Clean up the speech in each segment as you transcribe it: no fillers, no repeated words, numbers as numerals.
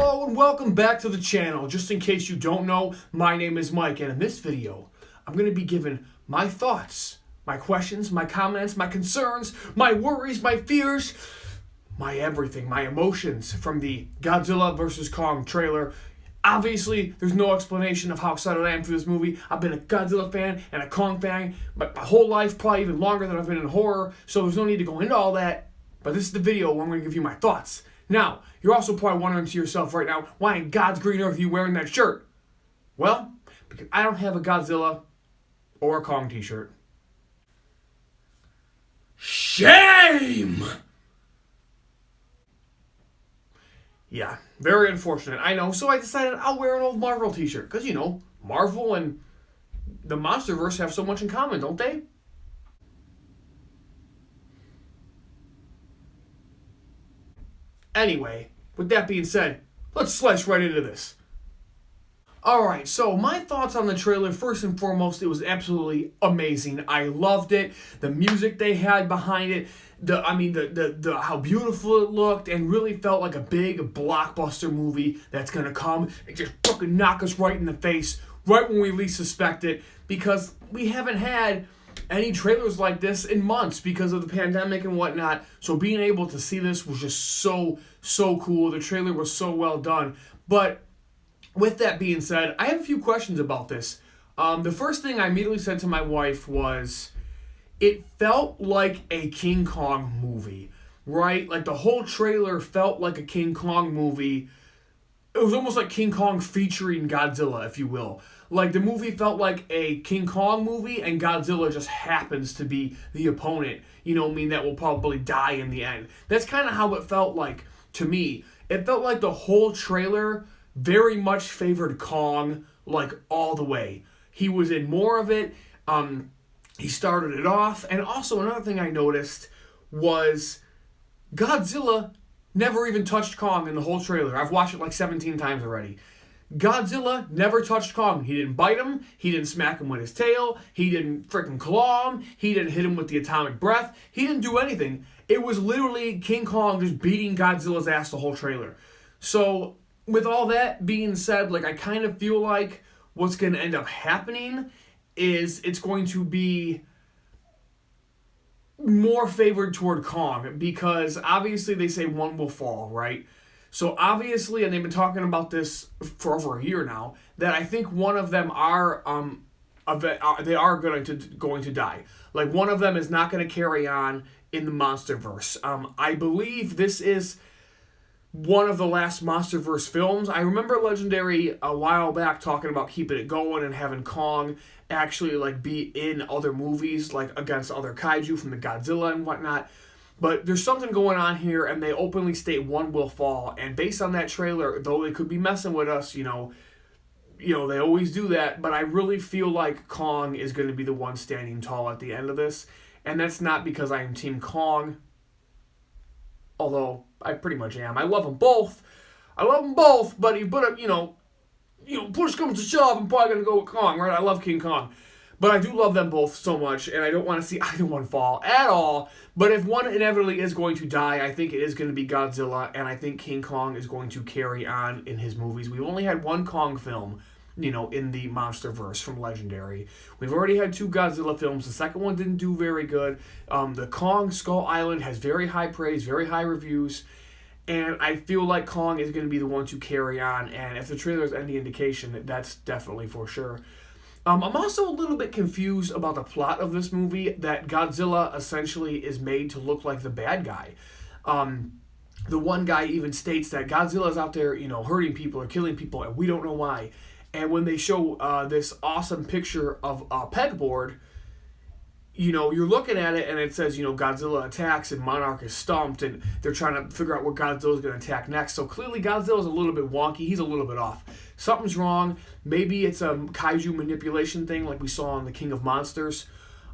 Hello and welcome back to the channel. Just in case you don't know, my name is Mike, and in this video, I'm going to be giving my thoughts, my questions, my comments, my concerns, my worries, my fears, my everything, my emotions from the Godzilla vs. Kong trailer. Obviously, there's no explanation of how excited I am for this movie. I've been a Godzilla fan and a Kong fan my whole life, probably even longer than I've been in horror, so there's no need to go into all that. But this is the video where I'm going to give you my thoughts. Now, you're also probably wondering to yourself right now, why in God's green earth are you wearing that shirt? Well, because I don't have a Godzilla or a Kong t-shirt. Shame! Yeah, very unfortunate, I know. So I decided I'll wear an old Marvel t-shirt. Because, you know, Marvel and the Monsterverse have so much in common, don't they? Anyway, with that being said, let's slice right into this. Alright, so my thoughts on the trailer, first and foremost, it was absolutely amazing. I loved it. The music they had behind it, the how beautiful it looked, and really felt like a big blockbuster movie that's gonna come and just fucking knock us right in the face right when we least suspect it, because we haven't had any trailers like this in months because of the pandemic and whatnot. So being able to see this was just so cool. The trailer was so well done. But with that being said, I have a few questions about this. The first thing I immediately said to my wife was, it felt like a King Kong movie, right? Like the whole trailer felt like a King Kong movie. It was almost like King Kong featuring Godzilla, if you will. Like, the movie felt like a King Kong movie, and Godzilla just happens to be the opponent, you know what I mean, that will probably die in the end. That's kind of how it felt like to me. It felt like the whole trailer very much favored Kong, like, all the way. He was in more of it. He started it off. And also, another thing I noticed was Godzilla never even touched Kong in the whole trailer. I've watched it like 17 times already. Godzilla never touched Kong. He didn't bite him. He didn't smack him with his tail. He didn't freaking claw him. He didn't hit him with the atomic breath. He didn't do anything. It was literally King Kong just beating Godzilla's ass the whole trailer. So, with all that being said, like, I kind of feel like what's going to end up happening is it's going to be more favored toward Kong, because obviously they say one will fall, right? So obviously, and they've been talking about this for over a year now, that I think one of them are they are going to die. Like, one of them is not going to carry on in the Monsterverse. I believe this is one of the last Monsterverse films. I remember Legendary a while back talking about keeping it going and having Kong actually like be in other movies, like against other kaiju from the Godzilla and whatnot. But there's something going on here, and they openly state one will fall. And based on that trailer, though they could be messing with us, you know, they always do that. But I really feel like Kong is going to be the one standing tall at the end of this. And that's not because I am Team Kong, although I pretty much am. I love them both. But push comes to shove, I'm probably going to go with Kong, right? I love King Kong. But I do love them both so much, and I don't want to see either one fall at all. But if one inevitably is going to die, I think it is going to be Godzilla, and I think King Kong is going to carry on in his movies. We've only had one Kong film, in the Monsterverse from Legendary. We've already had 2 Godzilla films. The second one didn't do very good. The Kong Skull Island has very high praise, very high reviews, and I feel like Kong is going to be the one to carry on, and if the trailer is any indication, that's definitely for sure. I'm also a little bit confused about the plot of this movie, that Godzilla essentially is made to look like the bad guy. The one guy even states that Godzilla is out there, hurting people or killing people, and we don't know why. And when they show this awesome picture of a pegboard, you're looking at it and it says, Godzilla attacks and Monarch is stumped, and they're trying to figure out what Godzilla's going to attack next. So clearly Godzilla's a little bit wonky. He's a little bit off. Something's wrong. Maybe it's a kaiju manipulation thing like we saw on The King of Monsters.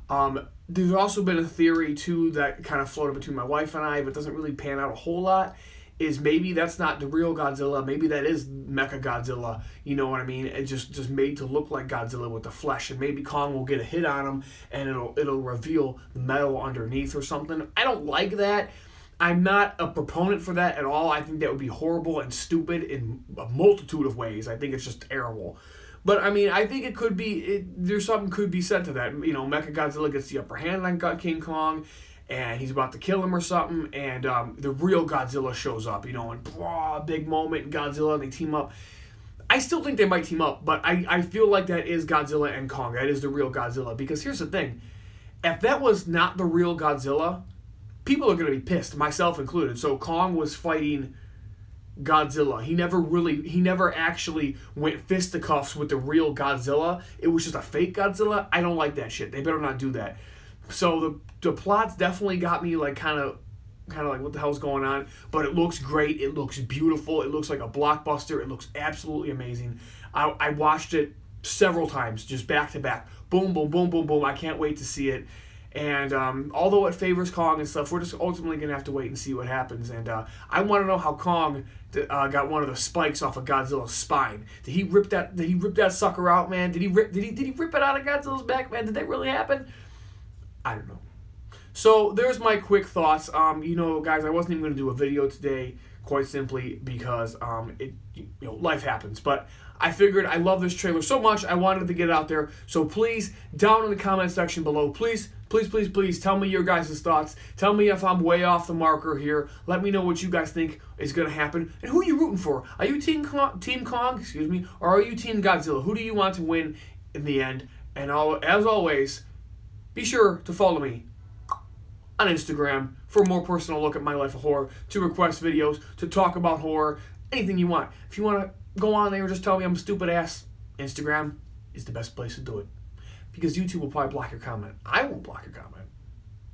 There's also been a theory, too, that kind of floated between my wife and I, but doesn't really pan out a whole lot, is maybe that's not the real Godzilla. Maybe that is Mecha Godzilla, you know what I mean? It's just made to look like Godzilla with the flesh, and maybe Kong will get a hit on him, and it'll reveal the metal underneath or something. I don't like that. I'm not a proponent for that at all. I think that would be horrible and stupid in a multitude of ways. I think it's just terrible. But I mean, I think it could be. There's something could be said to that. You know, Mechagodzilla gets the upper hand on King Kong, and he's about to kill him or something. And the real Godzilla shows up. You know, and big moment in Godzilla, and they team up. I still think they might team up, but I feel like that is Godzilla and Kong. That is the real Godzilla. Because here's the thing: if that was not the real Godzilla, people are going to be pissed, myself included. So Kong was fighting Godzilla. He never actually went fisticuffs with the real Godzilla. It was just a fake Godzilla. I don't like that shit. They better not do that. So the plots definitely got me like kind of like what the hell's going on. But it looks great. It looks beautiful. It looks like a blockbuster. It looks absolutely amazing. I watched it several times, just back to back. Boom, boom, boom, boom, boom. I can't wait to see it. And although it favors Kong and stuff, we're just ultimately going to have to wait and see what happens. And I want to know how Kong got one of the spikes off of Godzilla's spine. Did he rip that sucker out, man? Did he rip it out of Godzilla's back, man? Did that really happen? I don't know. So there's my quick thoughts. You know, guys, I wasn't even going to do a video today, quite simply because life happens. But I figured I love this trailer so much, I wanted to get it out there. So please, down in the comment section below, please tell me your guys' thoughts. Tell me if I'm way off the marker here. Let me know what you guys think is going to happen. And who are you rooting for? Are you Team Kong, or are you Team Godzilla? Who do you want to win in the end? And as always, be sure to follow me on Instagram for a more personal look at my life of horror, to request videos, to talk about horror, anything you want. If you want to go on there and just tell me I'm a stupid ass, Instagram is the best place to do it. Because YouTube will probably block your comment. I won't block your comment.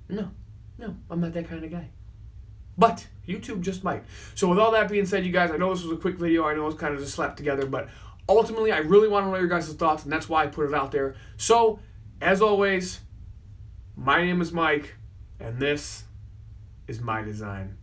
No, I'm not that kind of guy. But YouTube just might. So with all that being said, you guys, I know this was a quick video. I know it's kind of just slapped together. But ultimately, I really want to know your guys' thoughts. And that's why I put it out there. So, as always, my name is Mike. And this is my design.